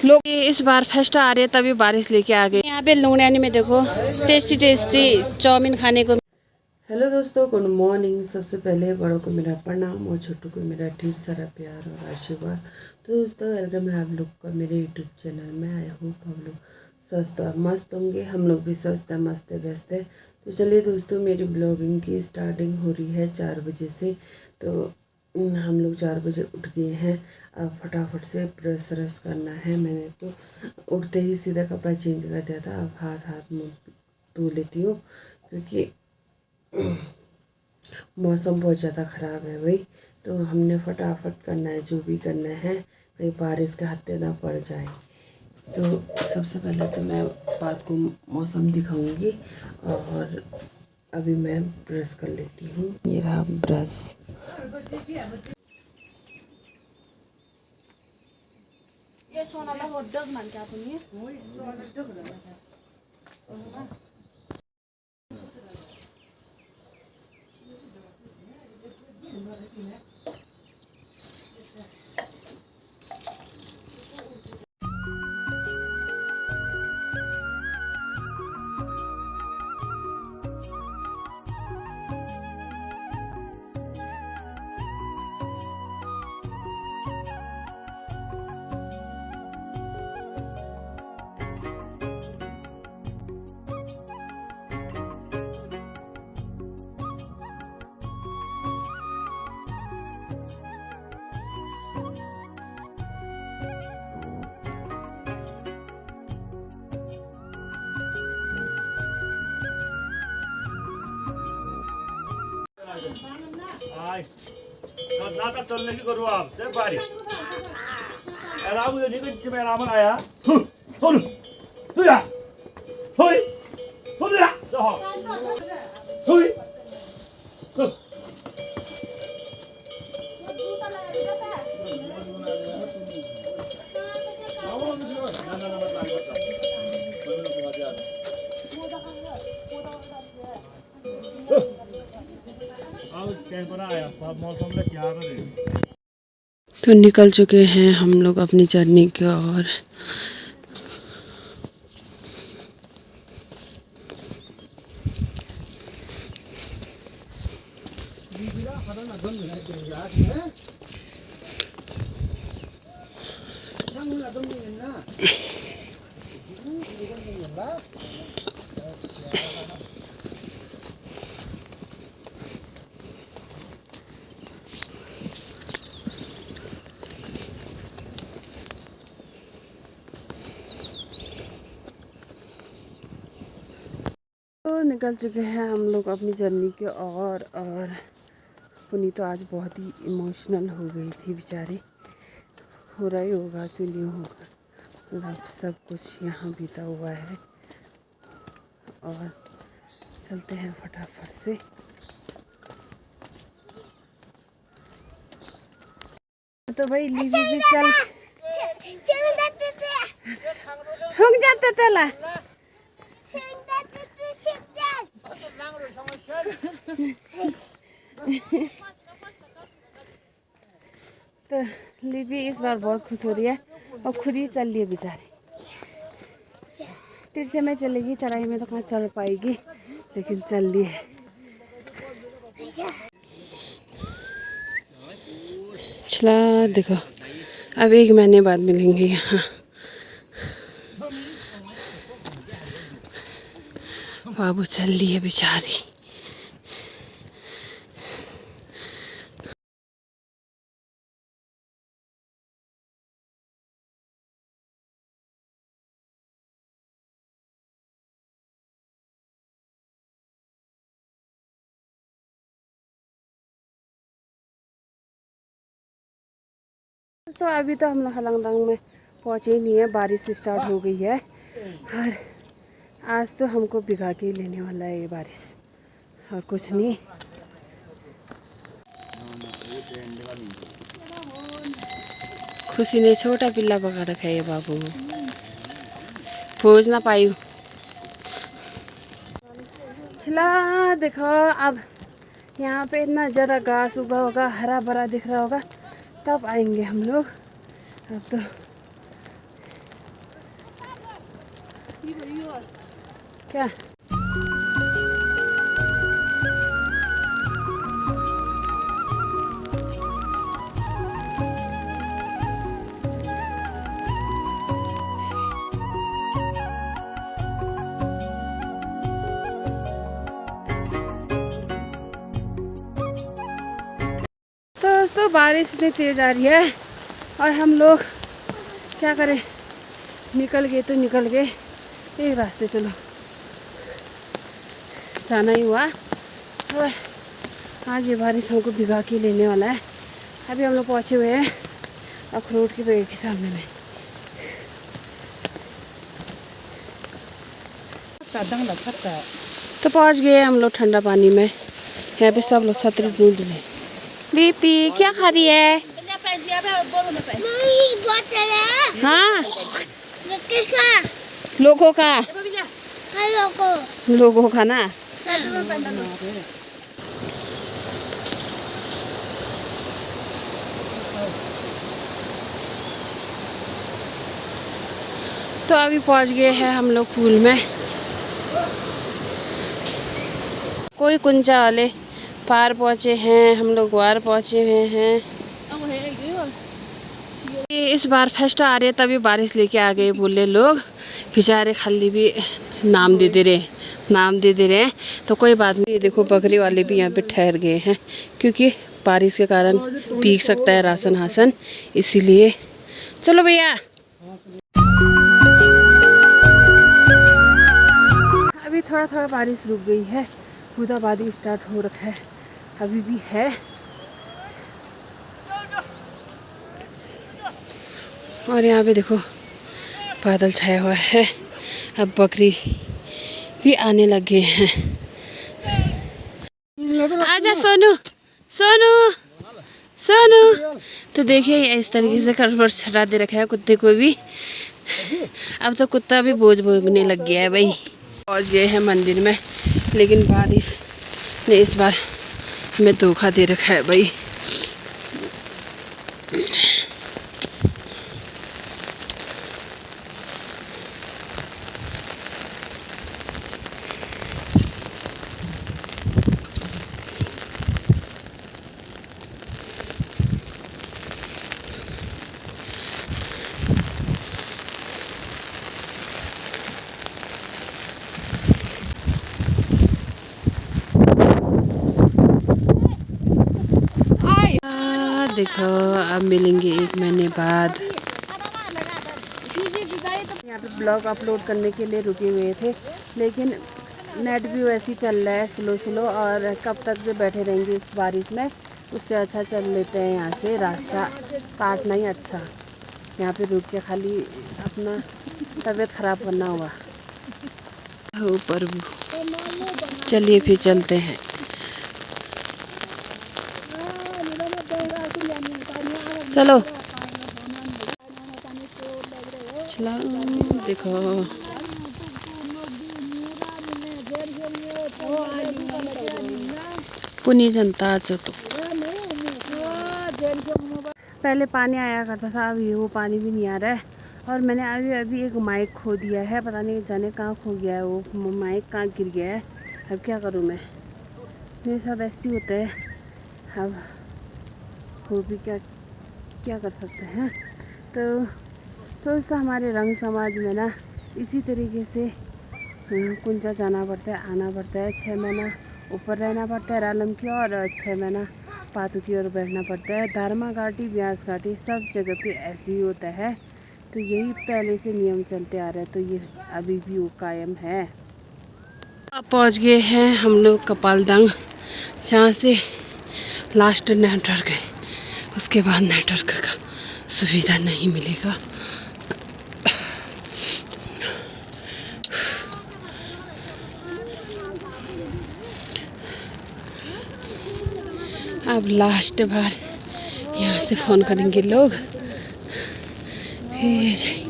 लोग इस बार फेस्ट आ रहे हैं तभी बारिश लेके आ गए। यहाँ पे लुंगनानी में देखो टेस्टी टेस्टी चाउमीन खाने को। हेलो दोस्तों, गुड मॉर्निंग। सबसे पहले बड़ों को मेरा प्रणाम और छोटों को मेरा ढेर सारा प्यार और आशीर्वाद। तो दोस्तों, वेलकम है आप लोग का मेरे यूट्यूब चैनल में। आई होप हम लोग स्वस्थ और मस्त होंगे। हम लोग भी स्वस्थ है, मस्त है, व्यस्त है। तो चलिए दोस्तों, मेरी ब्लॉगिंग की स्टार्टिंग हो रही है 4 बजे से। तो हम लोग 4 बजे उठ गए हैं। अब फटाफट से ब्रश रश करना है। मैंने तो उठते ही सीधा कपड़ा चेंज कर दिया था। अब हाथ मुँह धो लेती हूँ क्योंकि मौसम बहुत ज़्यादा ख़राब है भाई। तो हमने फटाफट करना है, जो भी करना है, कहीं बारिश के हत्ते ना पड़ जाए। तो सबसे पहले तो मैं बात को मौसम दिखाऊंगी और अभी मैं ब्रश कर लेती हूँ। ये रहा ब्रश। ये सोनाला हॉटडॉग मानते आप ये नाटक चलने की करूँ आप जब बारी एलाम मुझे नहीं कुछ में एलाम आया थोड़ी थोड़ा थोड़ी थोड़ा जाओ थोड़ी तो निकल चुके हैं हम लोग अपनी जर्नी की ओर। तो निकल चुके हैं हम लोग अपनी जर्नी के और पुनी तो आज बहुत ही इमोशनल हो गई थी बेचारी। हो रहा ही होगा, क्यों नहीं होगा। मतलब सब कुछ यहाँ बीता हुआ है और चलते हैं फटाफट से। तो भाई लीजी भी चल रुक जाते तेला तो लिपि इस बार बहुत खुश हो रही है और खुद ही चल रही है बेचारी। तिरछे में चलेगी, चढ़ाई में तो कहाँ चढ़ पाएगी, लेकिन चल रही है। चला देखो, अब 1 महीने बाद मिलेंगे यहाँ। बाबू चल रही है बेचारी। तो अभी तो हम लोग हलंगदंग में पहुँचे ही नहीं है, बारिश स्टार्ट हो गई है और आज तो हमको भिगा के ही लेने वाला है ये बारिश और कुछ नहीं। खुशी ने छोटा पिल्ला पकड़ रखा है ये बाबू, खोज ना पाई। छिला देखो, अब यहाँ पे इतना ज़रा घास उगा होगा, हरा भरा दिख रहा होगा, तब आएंगे हम लोग। अब तो क्या तो दोस्तों बारिश इतनी तेज आ रही है और हम लोग क्या करें, निकल गए तो निकल गए, एक रास्ते चलो जाना ही हुआ। और आज ये बारिश हमको भिगा के लेने वाला है। अभी हम लोग पहुँचे हुए हैं अखरोट के पेड़ के सामने में। तो पहुँच गए हम लोग ठंडा पानी में। यहाँ पे सब लोग छतरी ढूंढ रहे। दीपी क्या खा रही है? हाँ लोगों का, लोगों का ना। तो अभी पहुंच गए हैं हम लोग पूल में। कोई कुंजा वाले पार पहुंचे हैं, हम लोग वार पहुंचे हुए हैं। इस बार फर्स्ट आ रहे तभी बारिश लेके आ गए बोले लोग, बेचारे खाली भी नाम दे दे रहे। तो कोई बात नहीं। देखो बकरी वाले भी यहाँ पे ठहर गए हैं क्योंकि बारिश के कारण भीग सकता है राशन हासन, इसीलिए। चलो भैया अभी थोड़ा थोड़ा बारिश रुक गई है, बूंदाबांदी स्टार्ट हो रखा है, अभी भी है। और यहाँ पे देखो बादल छाया हुआ है, अब बकरी भी आने लगे हैं। आजा सोनू सोनू सोनू। तो देखिए इस तरीके से करवट छटा दे रखा है कुत्ते को भी। अब तो कुत्ता भी बोझ भोगने लग गया है भाई। पहुँच गए हैं मंदिर में, लेकिन बारिश ने इस बार हमें धोखा दे रखा है भाई। देखो अब मिलेंगे 1 महीने बाद। यहाँ पे ब्लॉग अपलोड करने के लिए रुके हुए थे, लेकिन नेट भी वैसे ही चल रहा है स्लो, और कब तक जो बैठे रहेंगे इस बारिश में, उससे अच्छा चल लेते हैं यहाँ से, रास्ता काटना ही अच्छा। यहाँ पे रुक के खाली अपना तबीयत ख़राब करना होगा। ऊपर चलिए फिर चलते हैं। चलो चलो देखो पुनी जनता जो तो पहले पानी आया करता था, अभी वो पानी भी नहीं आ रहा है। और मैंने अभी एक माइक खो दिया है, पता नहीं जाने कहाँ खो गया है वो माइक, कहाँ गिर गया है। अब क्या करूँ मैं, मेरे साथ ऐसे ही होता है। अब वो भी क्या कर सकते हैं। तो इससे हमारे रंग समाज में ना इसी तरीके से कुंजा जाना पड़ता है, आना पड़ता है। 6 महीना ऊपर रहना पड़ता है रालम की, और 6 महीना पातू की ओर बैठना पड़ता है। धारमा घाटी, ब्यास घाटी सब जगह पे ऐसे ही होता है। तो यही पहले से नियम चलते आ रहे हैं, तो ये अभी भी वो कायम है। अब पहुंच गए हैं हम लोग कपालदंग, जहाँ से लास्ट नेटवर्क है, उसके बाद नेटवर्क का सुविधा नहीं मिलेगा। अब लास्ट बार यहाँ से फ़ोन करेंगे लोग, फिर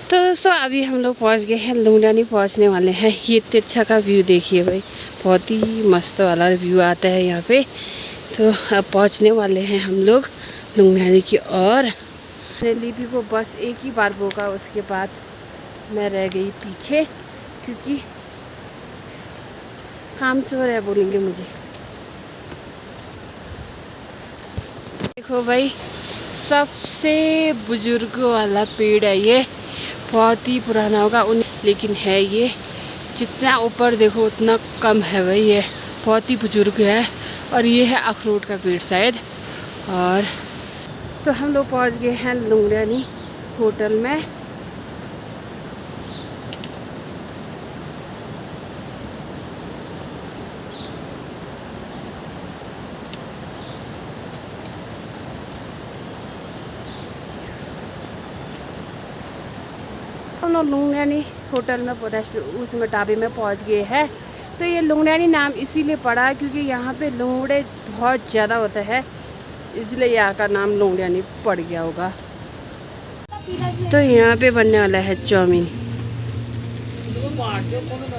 तो दोस्तों अभी हम लोग पहुंच गए हैं, लुंगडियानी पहुंचने वाले हैं। ये तिरछा का व्यू देखिए भाई, बहुत ही मस्त वाला व्यू आता है यहाँ पे। तो अब पहुंचने वाले हैं हम लोग लुंगडियानी की ओर। लिपि को बस एक ही बार भोगा, उसके बाद मैं रह गई पीछे, क्योंकि काम चोर है बोलेंगे मुझे। देखो भाई, सबसे बुजुर्ग वाला पेड़ है ये, बहुत ही पुराना होगा लेकिन है ये, जितना ऊपर देखो उतना कम है भाई, ये बहुत ही बुजुर्ग है। और ये है अखरोट का पेड़ शायद। और तो हम लोग पहुंच गए हैं लुंगडियानी होटल में। हम लोग लुंगडियानी होटल में उसमें ढाबे में पहुंच गए हैं। तो ये लुंगडियानी नाम इसीलिए पड़ा क्योंकि यहाँ पे लुंगड़े बहुत ज़्यादा होते हैं, इसलिए यहाँ का नाम लुंगडियानी पड़ गया होगा। तो यहाँ पे बनने वाला है चाउमीन।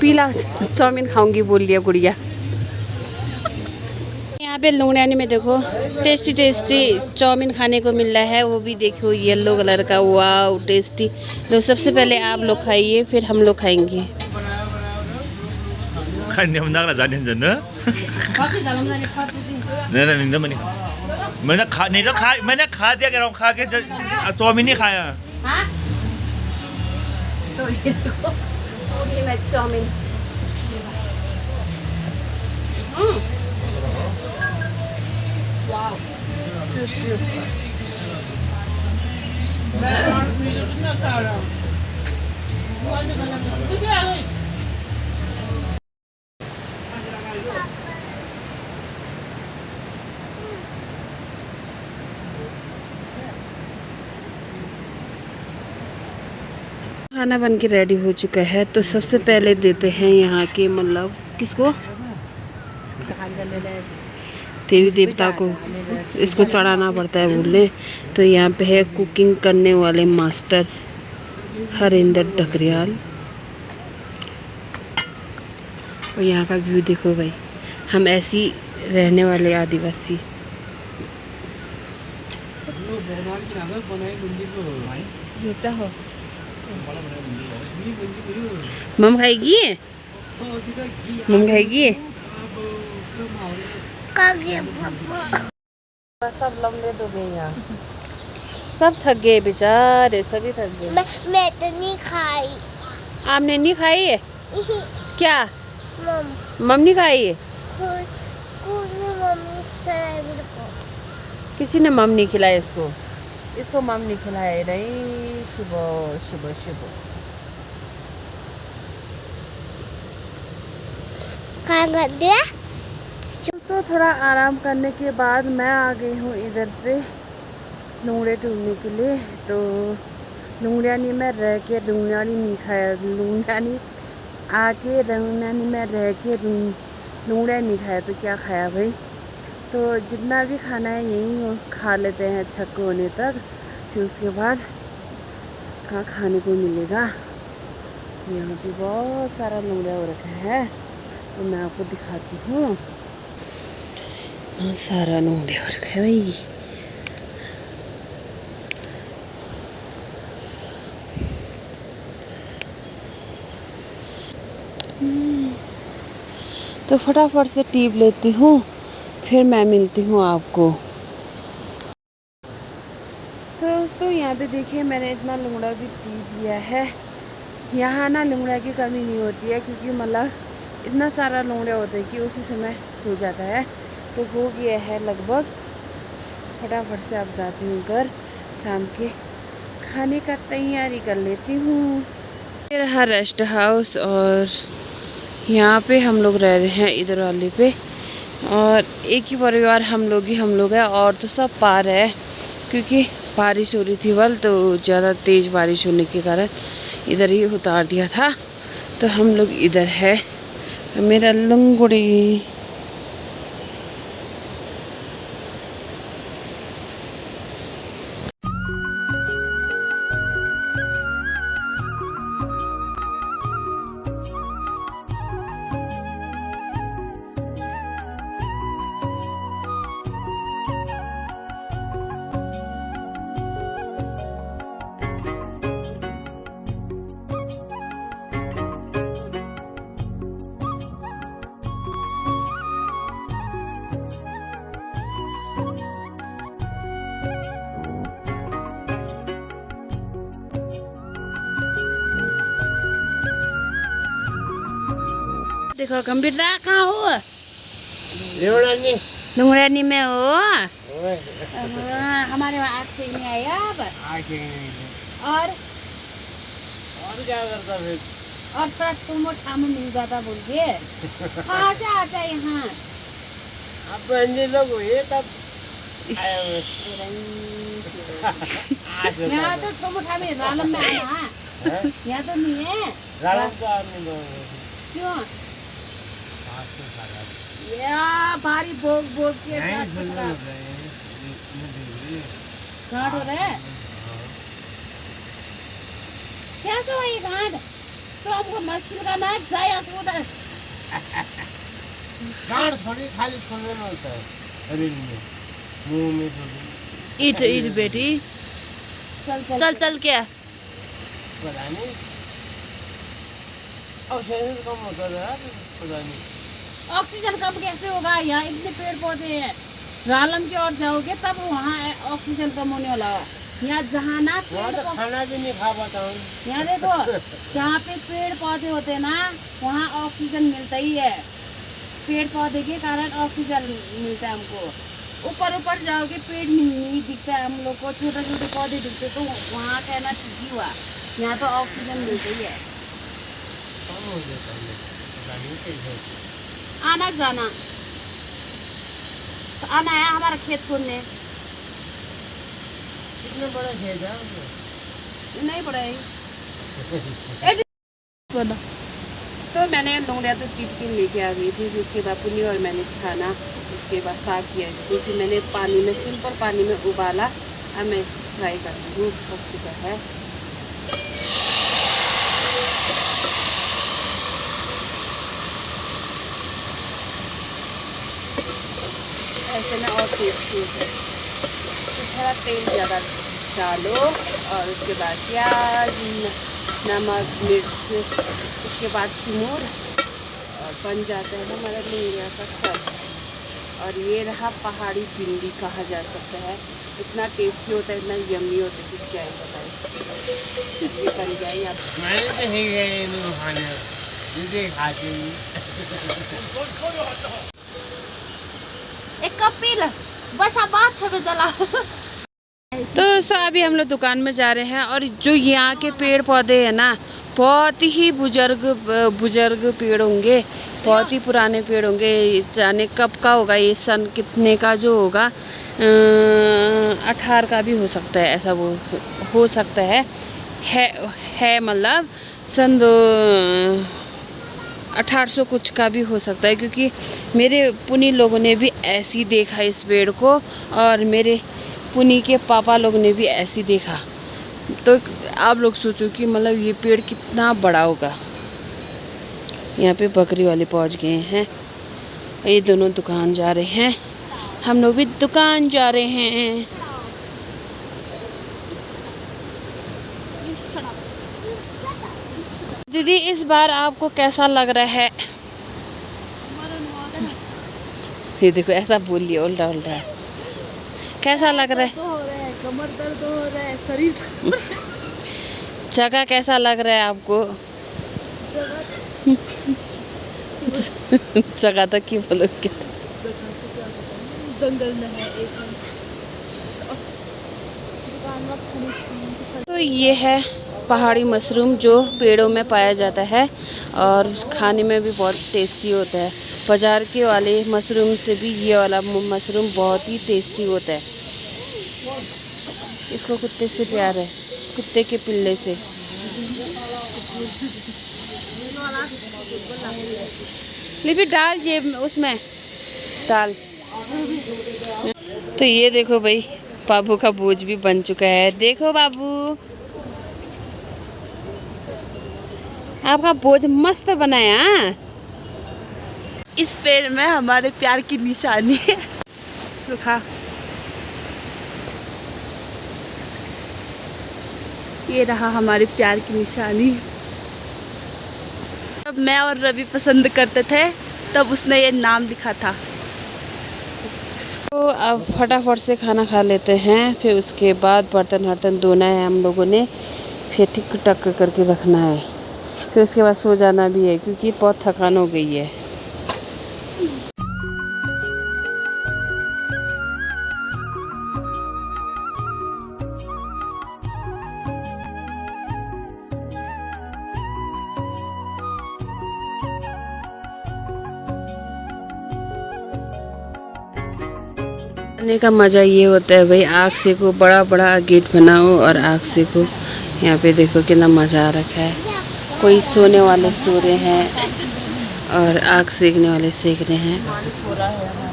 पीला चाउमीन खाऊंगी बोल लिया गुड़िया। यहाँ पे लुंगडियानी में देखो टेस्टी टेस्टी चाउमीन खाने को मिल रहा है, वो भी देखो येलो कलर का। वाह टेस्टी। तो सबसे पहले आप लोग खाइए, फिर हम लोग खाएंगे। मैंने खा दिया, कह रहा हूँ खा के चाउमीन नहीं खाया। तो ये देखो चाउमीन। खाना बन के रेडी हो चुका है। तो सबसे पहले देते हैं यहाँ के मतलब किसको, देवी देवता को इसको चढ़ाना पड़ता है बोले। तो यहाँ पे है कुकिंग करने वाले मास्टर हरिंदर ढकरियाल। और यहाँ का व्यू देखो भाई, हम ऐसी रहने वाले आदिवासी। ये चाहो मम खाएगी, मम खाएगी। सब लंबे तो गए यहाँ, सब थक गए बेचारे, सभी थक गए। मैं तो नहीं खाई। आपने नहीं खाई है क्या? मम नहीं खाई है? मम्मी खिलाई मेरे को। किसी ने मम नहीं खिलाया इसको, इसको मम नहीं खिलाया। नहीं सुबह सुबह सुबह कहाँ कर दिया? तो थोड़ा आराम करने के बाद मैं आ गई हूँ इधर पे लुंगड़े ढूंढने के लिए। तो लुंगडियानी में रह के लुंगडियानी नहीं खाया, लुंगडियानी आके लुंगडियानी में रह के लुंगड़िया नहीं खाया तो क्या खाया भाई। तो जितना भी खाना है यहीं खा लेते हैं छक होने तक, फिर उसके बाद कहाँ खाने को मिलेगा। यहाँ पे बहुत सारा लुंगड़िया हो रखा है, तो मैं आपको दिखाती हूँ। बहुत सारा लुंगड़िया हो रखा है भाई। तो फटाफट से टीप लेती हूँ, फिर मैं मिलती हूँ आपको। तो दोस्तों यहाँ पे देखिए मैंने इतना लुंगड़ा भी टीप लिया है। यहाँ ना लुंगड़ा की कमी नहीं होती है, क्योंकि मतलब इतना सारा लुंगड़ा होता है कि उसी समय हो जाता है। तो हो गया है लगभग, फटाफट से अब जाती हूँ घर, शाम के खाने का तैयारी कर लेती हूँ। ये रहा रेस्ट हाउस, और यहाँ पे हम लोग रह रहे हैं इधर वाले पे, और एक ही परिवार हम लोग हैं, और तो सब पार है क्योंकि बारिश हो रही थी बल, तो ज़्यादा तेज़ बारिश होने के कारण इधर ही उतार दिया था। तो हम लोग इधर है। मेरा लंगड़ी देखो गंभीरता कहाँ हो? लेवड़ानी लुंगड़ानी में हो? ओए हमारे वहाँ आग से नहीं आया अब। आके और क्या करता फिर? और ट्रक तुम ठाम मिल जाता बोल के कहाँ से आता यहाँ? अब बंदे लोग हुए तब आए हुए। यहाँ तो तुम ठामी रालम में आना यहाँ तो नहीं है। रालम तो आने दो क्यों? या भारी भोग भोग के घाट हो रहा है। क्या तो ये घाट तो हमको मछली का नाच जाया उधर। गाड़ थोड़ी खाली खोलने में होता है शरीर में मुंह में थोड़ी इट इट बेटी चल चल क्या पता नहीं और शरीर कम होता है पता नहीं। ऑक्सीजन कम कैसे होगा? यहाँ इतने पेड़ पौधे हैं। रालम की ओर जाओगे तब वहाँ ऑक्सीजन कम होने वाला है। यहाँ जहाँ ना वहाँ तो खाना भी नहीं खा पाता हूँ। यहाँ देखो जहाँ पे पेड़ पौधे होते हैं ना वहाँ ऑक्सीजन मिलता ही है। पेड़ पौधे के कारण ऑक्सीजन मिलता है हमको। ऊपर ऊपर जाओगे पेड़ नहीं दिखता है हम लोग को, छोटे छोटे पौधे दिखते तो वहाँ कहना ठीक ही हुआ। यहाँ तो ऑक्सीजन मिलता ही है। कम हो जाता है पता नहीं कैसे। आना जाना तो आना है हमारा खेत खोदने। कितने बड़ा खेत है नहीं पड़ेगी तो मैंने लोंगड़िया तो 3 दिन लेके आ गई थी। फिर उसके बाद पुनी और मैंने छाना, उसके बाद साफ किया क्योंकि मैंने पानी में सिंपल पानी में उबाला। अब मैं इसको फ्राई कर दूँ, पक चुका है। ऐसे में और टेस्टी होता है। तो थोड़ा तेल ज़्यादा डालो और उसके बाद प्याज नमक मिर्च उसके बाद तिमूर और बन जाता है हमारा लोंगड़िया का सब। और ये रहा पहाड़ी भिंडी कहा जा सकता है। इतना टेस्टी होता है, इतना यम्मी होता है कि क्या ही बताएं। ये बन जाए आप मैंने तो ही गए इन खाने मुझे खाते ही एक कप पी ल बस अब बात है चला। तो दोस्तों अभी हम लोग दुकान में जा रहे हैं और जो यहाँ के पेड़ पौधे हैं ना बहुत ही बुजुर्ग पेड़ होंगे, बहुत ही पुराने पेड़ होंगे। जाने कब का होगा ये, सन कितने का जो होगा 18 का भी हो सकता है, ऐसा वो हो सकता है मतलब सन 1800 कुछ का भी हो सकता है। क्योंकि मेरे पुनी लोगों ने भी ऐसी देखा इस पेड़ को और मेरे पुनी के पापा लोग ने भी ऐसी देखा। तो आप लोग सोचो कि मतलब ये पेड़ कितना बड़ा होगा। यहाँ पे बकरी वाले पहुँच गए हैं, ये दोनों दुकान जा रहे हैं, हम लोग भी दुकान जा रहे हैं। दीदी इस बार आपको कैसा लग रहा है? ये देखो ऐसा बोल लिया उल्टा उल्टा। कैसा लग रहा है? कमर दर्द हो रहा है, शरीर जगह कैसा लग रहा है आपको? जगह तो क्यों बोलोगे? जंगल में है एक तो ये है पहाड़ी मशरूम जो पेड़ों में पाया जाता है और खाने में भी बहुत टेस्टी होता है। बाजार के वाले मशरूम से भी ये वाला मशरूम बहुत ही टेस्टी होता है। इसको कुत्ते से प्यार है, कुत्ते के पिल्ले से। लिपि डाल जेब में, उसमें डाल। तो ये देखो भाई बाबू का बोझ भी बन चुका है। देखो बाबू आपका बोझ मस्त बनाया। इस पेड़ में हमारे प्यार की निशानी है। रुखा ये रहा हमारे प्यार की निशानी। जब मैं और रवि पसंद करते थे तब उसने ये नाम लिखा था। तो अब फटाफट से खाना खा लेते हैं, फिर उसके बाद बर्तन वर्तन धोना है हम लोगों ने, फिर ठीक टक करके रखना है। फिर उसके बाद सो जाना भी है क्योंकि बहुत थकान हो गई है। करने का मज़ा ये होता है भाई, आग सेको, बड़ा बड़ा गेट बनाओ और आग सेको। यहाँ पे देखो कितना मज़ा आ रखा है। कोई सोने वाले सो रहे हैं और आग सेकने वाले सेक रहे हैं।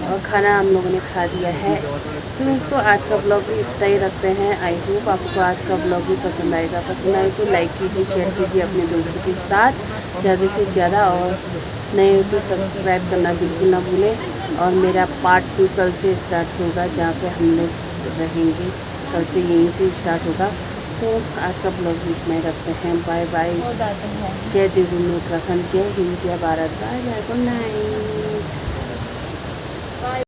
और खाना हम लोगों ने खा लिया है। तो दोस्तों आज का ब्लॉग भी इतना ही रखते हैं। आई होप आपको आज का ब्लॉग भी पसंद आएगा। पसंद आए तो लाइक कीजिए, शेयर कीजिए अपने दोस्तों के साथ ज़्यादा से ज़्यादा। और नए तो सब्सक्राइब करना बिल्कुल ना भूलें। और मेरा पार्ट 2 कल से स्टार्ट होगा, जहाँ पे हम लोग रहेंगे। कल से यहीं से स्टार्ट होगा। तो आज का ब्लॉग भी इसमें रखते हैं। Bye bye. जय देवभूमि उत्तराखंड, जय हिंद, जय Bharat. Bye bye, good night.